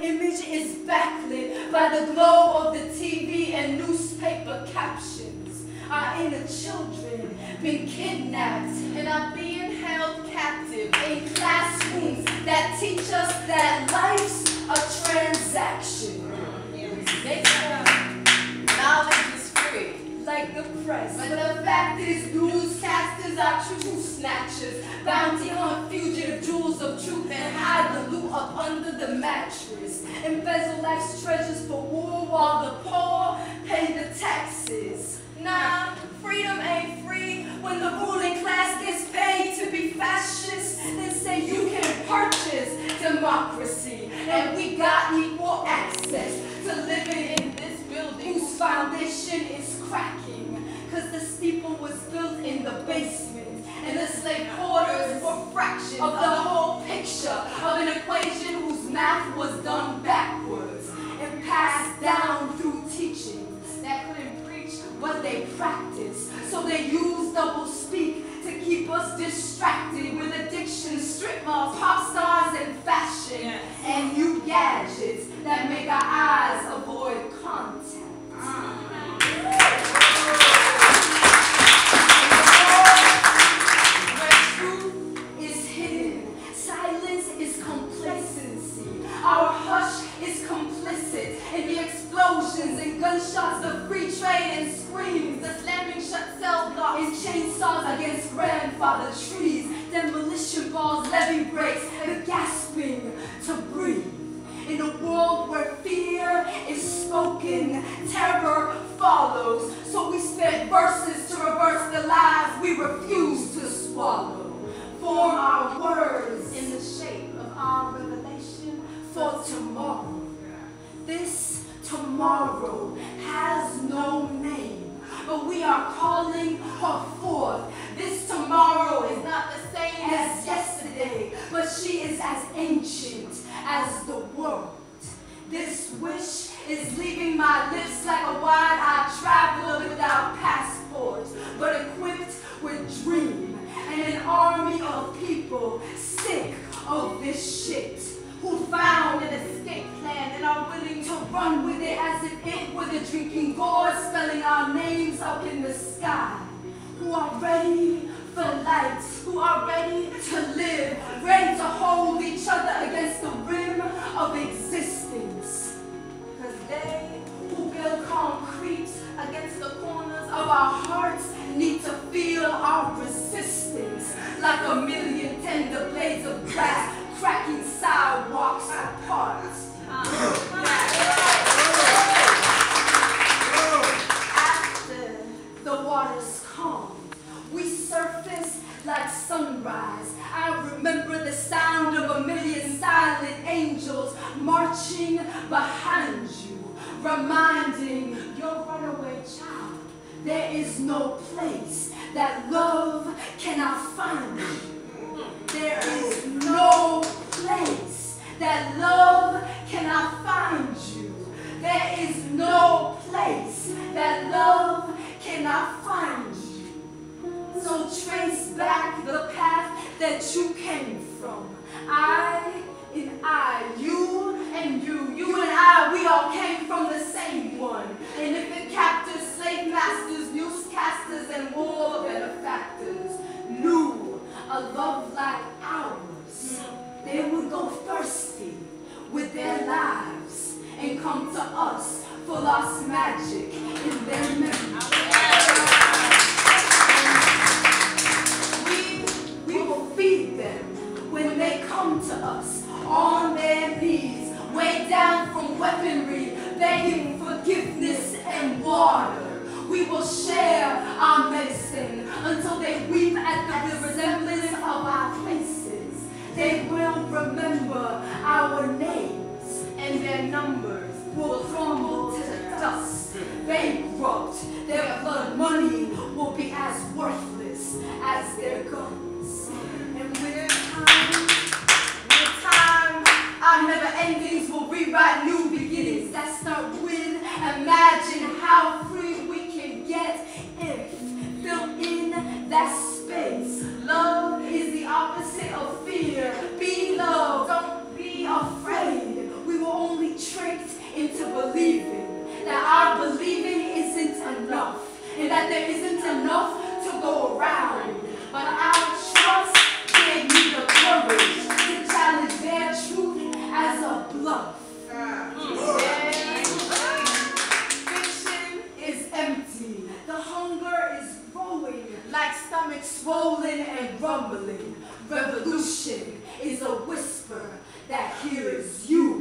Image is backlit by the glow of the TV and newspaper captions. Our inner children been kidnapped and are being held captive in classrooms that teach us that life's a transaction. Knowledge is free, like the press. But the fact is, newscasters are truth snatchers, bounty hunt fugitive jewels of truth and hide the loot up under the mattress. Embezzle life's treasures for war while the poor pay the taxes. Nah, freedom ain't free when the ruling class gets paid to be fascist. Then say you can purchase democracy, and we got equal access to living in this building whose foundation is cracking. Cause the steeple was built in the basement, and the slave quarters were fractions of the whole picture of an equation whose math was done backwards and passed down through teachings that couldn't preach what they practiced. So they used double speak to keep us distracted with addiction, strip malls, pop stars, and fashion, and new gadgets that make our eyes avoid contact. Our hush is complicit in the explosions and gunshots, the free trade and screams, the slamming shut cell blocks and chainsaws against grandfather trees, demolition balls, levee breaks, the gasping to breathe. In a world where fear is spoken, terror follows. So we spit verses to reverse the lies we refuse to swallow. Form our words in the shape of our revelation for tomorrow. This tomorrow has no name, but we are calling her forth. This tomorrow is not the same as yesterday, but she is as ancient as the world. This wish is leaving my lips like a wide-eyed traveler without passports, but equipped with dream and an army of people sick of this shit, who found an escape plan and are willing to run with it as if it were the drinking gourd spelling our names up in the sky, who are ready for light, who are ready to live, ready to hold each other against the rim of existence. Because they who build concrete against the corners of our hearts need to feel our resistance like a million tender blades of grass cracking sidewalks apart. After the waters calm, we surface like sunrise. I remember the sound of a million silent angels marching behind you, reminding your runaway child there is no place that love cannot find you. There is no place that love cannot find you. There is no place that love cannot find you. So trace back the path that you came from. I and I, you and you and I, we all came from the same one. And if the captors, slave masters, newscasters, and war benefactors knew a love like ours, they would go thirsty with their lives and come to us for lost magic in their memory. We will feed them when they come to us on their knees, way down from weaponry, begging forgiveness and water. We will share our medicine until they weep at the resemblance of our faces. They will remember our names, and their numbers will crumble to dust. Bankrupt, their blood money will be as worthless as their guns. And with time, our never endings will rewrite new beginnings that start with imagine how free we can get if fill in that space. Love is the opposite of fear. Be love, don't be afraid. We will only believing that our believing isn't enough, and that there isn't enough to go around. But our trust gave me the courage to challenge their truth as a bluff. Fiction is empty. The hunger is growing, like stomach swollen and rumbling. Revolution is a whisper that hears you.